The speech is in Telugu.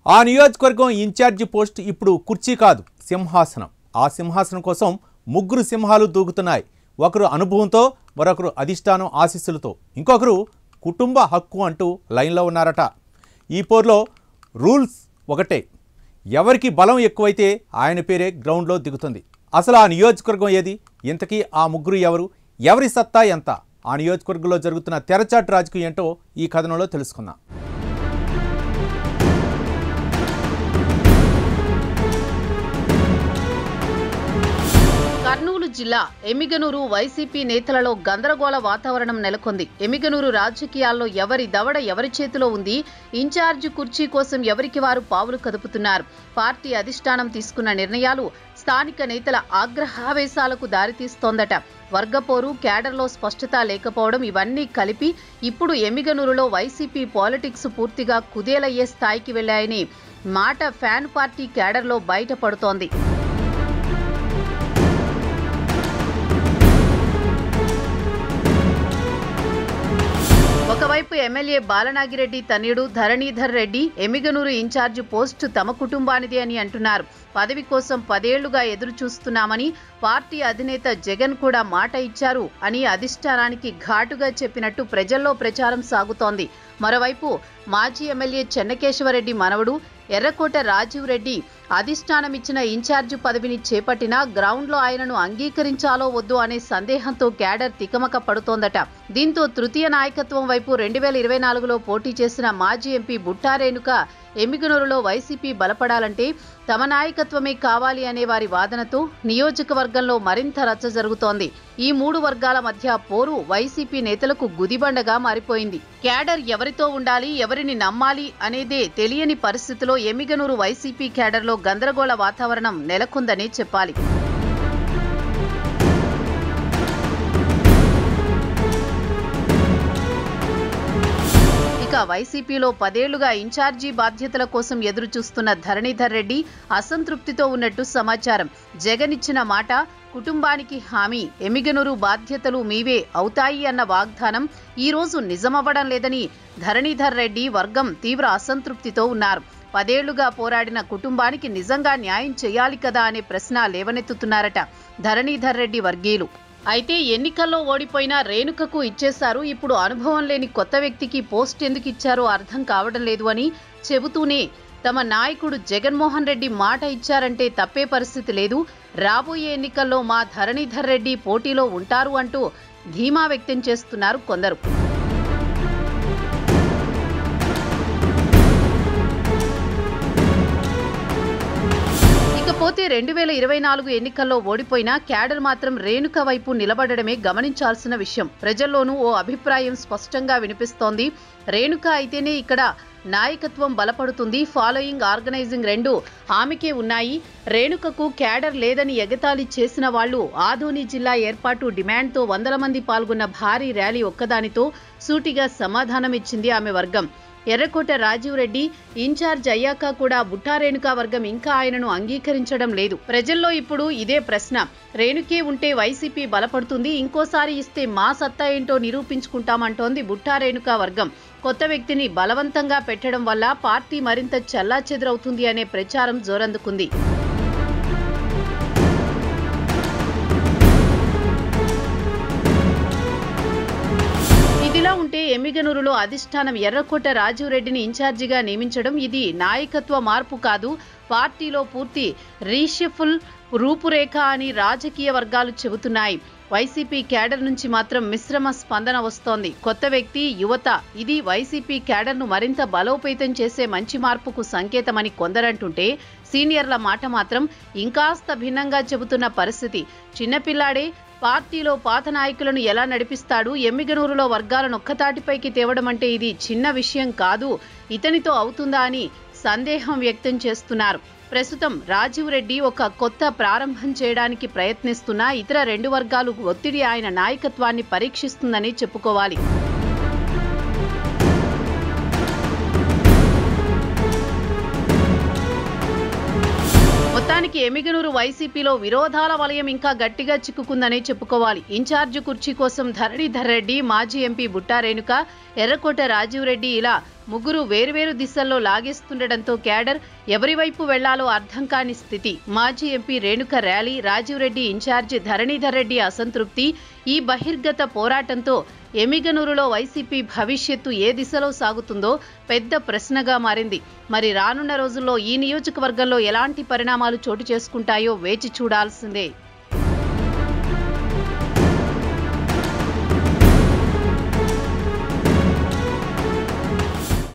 ఆ నియోజకవర్గం ఇన్ఛార్జి పోస్ట్ ఇప్పుడు కుర్చీ కాదు, సింహాసనం. ఆ సింహాసనం కోసం ముగ్గురు సింహాలు దూకుతున్నాయి. ఒకరు అనుభవంతో, మరొకరు అధిష్టానం ఆశీస్సులతో, ఇంకొకరు కుటుంబ హక్కు అంటూ లైన్లో ఉన్నారట. ఈ పోర్లో రూల్స్ ఒకటే, ఎవరికి బలం ఎక్కువైతే ఆయన పేరే గ్రౌండ్లో దిగుతుంది. అసలు ఆ నియోజకవర్గం ఏది, ఇంతకీ ఆ ముగ్గురు ఎవరు, ఎవరి సత్తా ఎంత, ఆ నియోజకవర్గంలో జరుగుతున్న తెరచాటు రాజకీయం ఏంటో ఈ కథనంలో తెలుసుకుందాం. కర్నూలు జిల్లా ఎమ్మిగనూరు వైసీపీ నేతలలో గందరగోళ వాతావరణం నెలకొంది. ఎమ్మిగనూరు రాజకీయాల్లో ఎవరి దవడ ఎవరి చేతిలో ఉంది, ఇన్ఛార్జి కుర్చీ కోసం ఎవరికి వారు పావులు కదుపుతున్నారు. పార్టీ అధిష్టానం తీసుకున్న నిర్ణయాలు స్థానిక నేతల ఆగ్రహావేశాలకు దారితీస్తోందట. వర్గపోరు, క్యాడర్లో స్పష్టత లేకపోవడం, ఇవన్నీ కలిపి ఇప్పుడు ఎమ్మిగనూరులో వైసీపీ పాలిటిక్స్ పూర్తిగా కుదేలయ్యే స్థాయికి వెళ్లాయని మాట ఫ్యాన్ పార్టీ క్యాడర్లో బయటపడుతోంది. ఒకవైపు ఎమ్మెల్యే బాలనాగిరెడ్డి తనయుడు ధరణీధర్ రెడ్డి ఎమ్మిగనూరు ఇన్ఛార్జి పోస్టు తమ కుటుంబానిది అని అంటున్నారు. పదవి కోసం 10 ఏళ్లుగా ఎదురు చూస్తున్నామని పార్టీ అధినేత జగన్ కూడా మాట ఇచ్చారు అని అధిష్టానానికి ఘాటుగా చెప్పినట్టు ప్రజల్లో ప్రచారం సాగుతోంది. మరోవైపు మాజీ ఎమ్మెల్యే చెన్నకేశవరెడ్డి మనవడు ఎర్రకోట రాజీవ్ రెడ్డి అధిష్టానం ఇచ్చిన ఇన్ఛార్జి పదవిని చేపట్టినా గ్రౌండ్లో ఆయనను అంగీకరించాలో వద్దు అనే సందేహంతో క్యాడర్ తికమక పడుతోందట. దీంతో తృతీయ నాయకత్వం వైపు 2024లో పోటీ చేసిన మాజీ ఎంపీ బుట్టా రేణుక ఎమ్మిగనూరులో వైసీపీ బలపడాలంటే తమ నాయకత్వమే కావాలి అనే వారి వాదనతో నియోజకవర్గంలో మరింత రచ్చ జరుగుతోంది. ఈ 3 వర్గాల మధ్య పోరు వైసీపీ నేతలకు గుదిబండగా మారిపోయింది. క్యాడర్ ఎవరితో ఉండాలి, ఎవరిని నమ్మాలి అనేదే తెలియని పరిస్థితిలో ఎమ్మిగనూరు వైసీపీ క్యాడర్లో గందరగోళ వాతావరణం నెలకొందని చెప్పాలి. వైసీపీలో 10 ఏళ్లుగా ఇన్ఛార్జి బాధ్యతల కోసం ఎదురు చూస్తున్న ధరణీధర్ రెడ్డి అసంతృప్తితో ఉన్నట్టు సమాచారం. జగన్ ఇచ్చిన మాట, కుటుంబానికి హామీ, ఎమ్మిగనూరు బాధ్యతలు మీవే అవుతాయి అన్న వాగ్దానం ఈ రోజు నిజమవ్వడం లేదని ధరణీధర్ రెడ్డి వర్గం తీవ్ర అసంతృప్తితో ఉన్నారు. 10 ఏళ్లుగా పోరాడిన కుటుంబానికి నిజంగా న్యాయం చేయాలి కదా అనే ప్రశ్న లేవనెత్తుతున్నారట ధరణీధర్ రెడ్డి వర్గీయులు. అయితే ఎన్నికల్లో ఓడిపోయిన రేణుకకు ఇచ్చేశారు, ఇప్పుడు అనుభవం లేని కొత్త వ్యక్తికి పోస్ట్ ఎందుకు ఇచ్చారో అర్థం కావడం లేదు అని చెబుతూనే తమ నాయకుడు జగన్మోహన్ రెడ్డి మాట ఇచ్చారంటే తప్పే పరిస్థితి లేదు, రాబోయే ఎన్నికల్లో మా ధరణీధర్ రెడ్డి పోటీలో ఉంటారు అంటూ ధీమా వ్యక్తం చేస్తున్నారు కొందరు. పోతే 2024 ఎన్నికల్లో ఓడిపోయినా క్యాడర్ మాత్రం రేణుక వైపు నిలబడడమే గమనించాల్సిన విషయం. ప్రజల్లోనూ ఓ అభిప్రాయం స్పష్టంగా వినిపిస్తోంది. రేణుక అయితేనే ఇక్కడ నాయకత్వం బలపడుతుంది, ఫాలోయింగ్, ఆర్గనైజింగ్ రెండూ ఆమెకే ఉన్నాయి. రేణుకకు క్యాడర్ లేదని ఎగతాళి చేసిన వాళ్లు ఆదోని జిల్లా ఏర్పాటు డిమాండ్తో 100 మంది పాల్గొన్న భారీ ర్యాలీ ఒక్కదానితో సూటిగా సమాధానమిచ్చింది ఆమె వర్గం. ఎర్రకోట రాజీవ్ రెడ్డి ఇన్ఛార్జ్ అయ్యాక కూడా బుట్టా రేణుక వర్గం ఇంకా ఆయనను అంగీకరించడం లేదు. ప్రజల్లో ఇప్పుడు ఇదే ప్రశ్న. రేణుకే ఉంటే వైసీపీ బలపడుతుంది, ఇంకోసారి ఇస్తే మా సత్తా ఏంటో నిరూపించుకుంటామంటోంది బుట్టా రేణుక వర్గం. కొత్త వ్యక్తిని బలవంతంగా పెట్టడం వల్ల పార్టీ మరింత చెల్లాచెదరవుతుంది అనే ప్రచారం జోరందుకుంది. ఇదిలా ఉంటే ఎమ్మిగనూరులో అధిష్టానం ఎర్రకోట రాజీవ్ రెడ్డిని ఇన్ఛార్జిగా నియమించడం ఇది నాయకత్వ మార్పు కాదు, పార్టీలో పూర్తి రీషఫుల్ రూపురేఖ అని రాజకీయ వర్గాలు చెబుతున్నాయి. వైసీపీ క్యాడర్ నుంచి మాత్రం మిశ్రమ స్పందన వస్తోంది. కొత్త వ్యక్తి, యువత, ఇది వైసీపీ క్యాడర్ను మరింత బలోపేతం చేసే మంచి మార్పుకు సంకేతమని కొందరంటుంటే సీనియర్ల మాట మాత్రం ఇంకాస్త భిన్నంగా చెబుతున్న పరిస్థితి. చిన్నపిల్లాడే పార్టీలో పాత నాయకులను ఎలా నడిపిస్తాడు, ఎమ్మిగనూరులో వర్గాలను ఒక్కతాటిపైకి తేవడం అంటే ఇది చిన్న విషయం కాదు, ఇతనితో అవుతుందా అని సందేహం వ్యక్తం చేస్తున్నారు. ప్రస్తుతం రాజీవ్ రెడ్డి ఒక కొత్త ప్రారంభం చేయడానికి ప్రయత్నిస్తున్న ఇతర 2 వర్గాలు ఒత్తిడి ఆయన నాయకత్వాన్ని పరీక్షిస్తుందని చెప్పుకోవాలి. మొత్తానికి ఎమ్మిగనూరు వైసీపీలో విరోధాల వలయం ఇంకా గట్టిగా చిక్కుకుందనే చెప్పుకోవాలి. ఇన్ఛార్జి కుర్చీ కోసం ధరణీధర్ రెడ్డి, మాజీ ఎంపీ బుట్టా రేణుక, ఎర్రకోట రాజీవ్ రెడ్డి ఇలా ముగ్గురు వేరువేరు దిశల్లో లాగేస్తుండటంతో క్యాడర్ ఎవరి వైపు వెళ్లాలో అర్థం కాని స్థితి. మాజీ MP Renuka rally, Rajiv Reddy in-charge Dharanidhar Reddy అసంతృప్తి, ఈ బహిర్గత పోరాటంతో ఎమిగనూరులో వైసీపీ భవిష్యత్తు ఏ దిశలో సాగుతుందో పెద్ద ప్రశ్నగా మారింది. మరి రానున్న రోజుల్లో ఈ నియోజకవర్గంలో ఎలాంటి పరిణామాలు చోటు చేసుకుంటాయో వేచి చూడాల్సిందే.